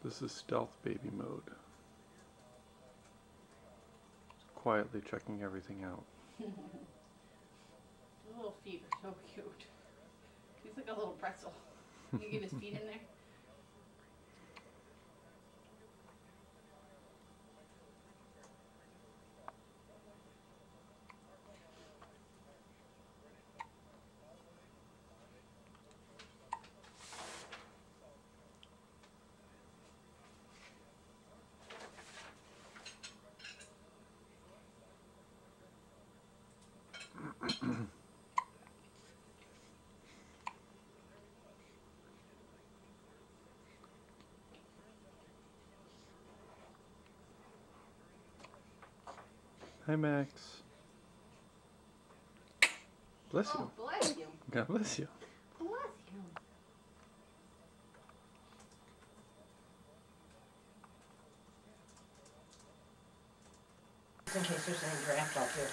This is stealth baby mode. Quietly checking everything out. The little feet are so cute. He's like a little pretzel. You get his feet in there. Hi, Max. Bless you. Oh, bless you. God bless you. Bless you. In case there's any draft out here.